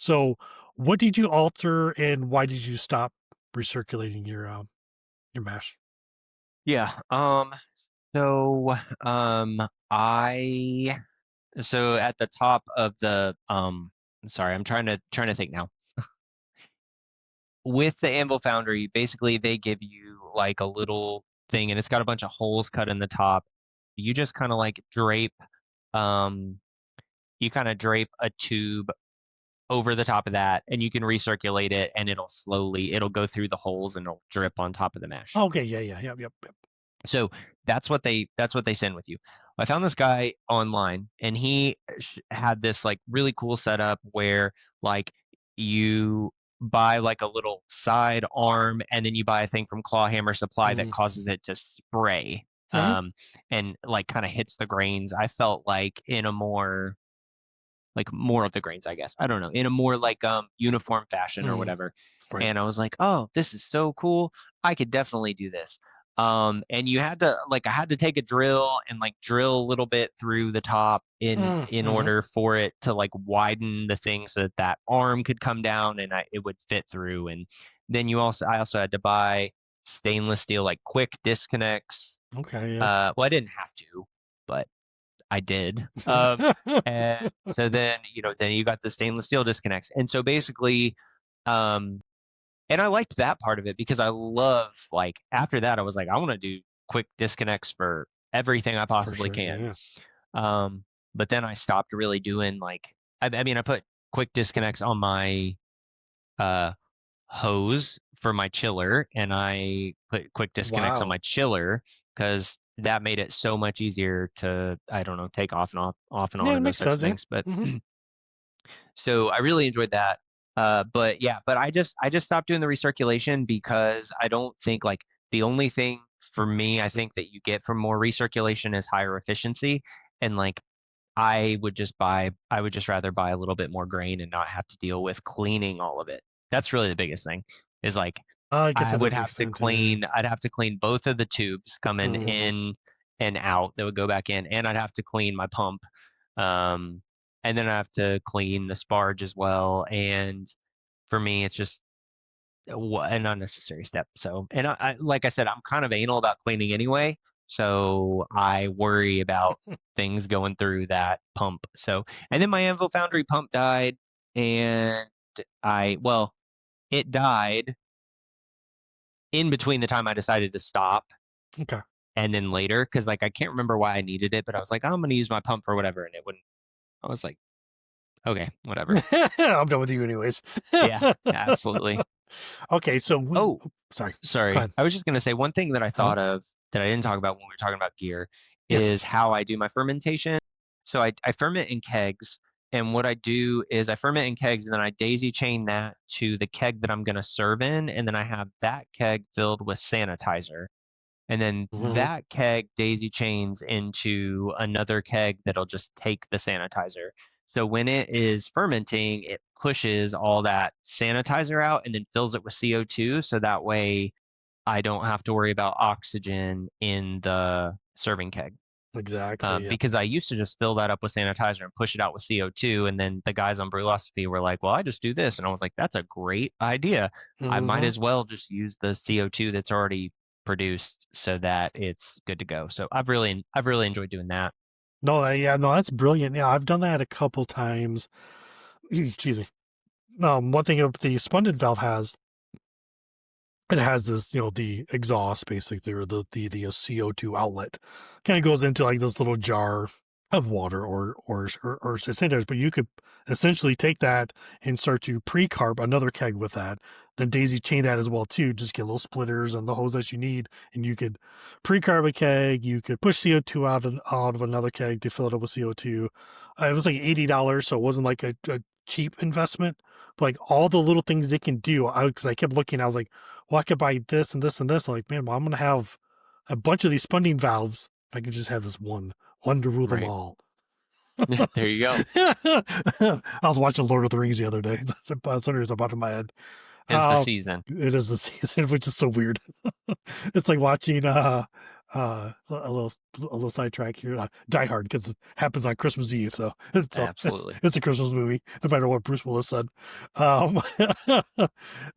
So what did you alter and why did you stop recirculating your mash? Yeah. So I so at the top of the sorry, I'm trying to think now. With the Anvil Foundry, basically they give you like a little thing and it's got a bunch of holes cut in the top. You just kind of like um you kind of drape a tube over the top of that and you can recirculate it and it'll go through the holes and it'll drip on top of the mesh. Okay, yeah, yeah, yep. So that's what they send with you. I found this guy online and he had this like really cool setup where like you buy like a little side arm and then you buy a thing from Clawhammer Supply that Mm-hmm. causes it to spray Mm-hmm. and like kind of hits the grains. I felt like in a more of the grains, I guess. I don't know, in a more like uniform fashion or Mm-hmm. whatever. Right. And I was like, oh, this is so cool. I could definitely do this. And you had to like I had to take a drill and like drill a little bit through the top in Mm-hmm. order for it to like widen the thing so that that arm could come down and it would fit through. And then I also had to buy stainless steel like quick disconnects. Okay, yeah. Well, I didn't have to, but I did. And so then you got the stainless steel disconnects. And so basically, um, and I liked that part of it because I love like after that I was like I want to do quick disconnects for everything I For possibly sure, can. yeah. But then I stopped really doing like I mean I put quick disconnects on my uh hose for my chiller and I put quick disconnects on Wow. my chiller because that made it so much easier to I don't know take off and on Yeah, it and those makes types of sense, yeah. things. But Mm-hmm. so I really enjoyed that. But yeah, but I just stopped doing the recirculation because I don't think like the only thing for me I think that you get from more recirculation is higher efficiency and like I would just rather buy a little bit more grain and not have to deal with cleaning all of it. That's really the biggest thing is like I guess that does make sense, yeah. I'd have to clean both of the tubes coming Mm-hmm. in and out that would go back in, and I'd have to clean my pump. Um, and then I have to clean the sparge as well. And for me, it's just an unnecessary step. So, and like I said, I'm kind of anal about cleaning anyway. So I worry about things going through that pump. So, and then my Anvil Foundry pump died, and well, it died in between the time I decided to stop Okay. and then later because like I can't remember why I needed it, but I was like, I'm gonna use my pump for whatever, and it wouldn't. I was like, okay, whatever. I'm done with you anyways. Yeah, absolutely. Okay, so Oh, sorry. Go sorry. ahead. I was just gonna say one thing that I Huh? thought of that I didn't talk about when we were talking about gear Yes. is how I do my fermentation. So I ferment in kegs, and what I do is I ferment in kegs, and then I daisy chain that to the keg that I'm gonna serve in, and then I have that keg filled with sanitizer. And then Mm-hmm. that keg daisy chains into another keg that'll just take the sanitizer. So when it is fermenting, it pushes all that sanitizer out and then fills it with CO2. So that way I don't have to worry about oxygen in the serving keg. Exactly. Yeah. Because I used to just fill that up with sanitizer and push it out with CO2. And then the guys on Brewlosophy were like, well, I just do this. And I was like, that's a great idea. I might Mm-hmm. as well just use the CO2 that's already produced so that it's good to go. So I've really enjoyed doing that. No, yeah, no, that's brilliant. Yeah, I've done that a couple times. Excuse me. One thing the spunded valve has, it has this, the exhaust basically, or the CO2 outlet, kind of goes into like this little jar of water or cinders, but you could essentially take that and start to pre-carb another keg with that. Then daisy chain that as well too. Just get little splitters and the hose that you need, and you could pre-carb a keg. You could push CO2 out of another keg to fill it up with CO2. It was like $80, so it wasn't like a cheap investment. But like all the little things they can do, because I kept looking, I was like, well, I could buy this and this and this. I'm like, man, well, I'm gonna have a bunch of these spunding valves. I can just have this one to rule them Right. all. There you go. I was watching Lord of the Rings the other day. That's what it was about in my head. Is the Uh, season. it is the season, which is so weird. It's like watching A little sidetrack here. Die Hard, because it happens on Christmas Eve, so Absolutely. it's a Christmas movie, no matter what Bruce Willis said. Um,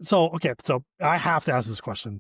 so okay, so I have to ask this question.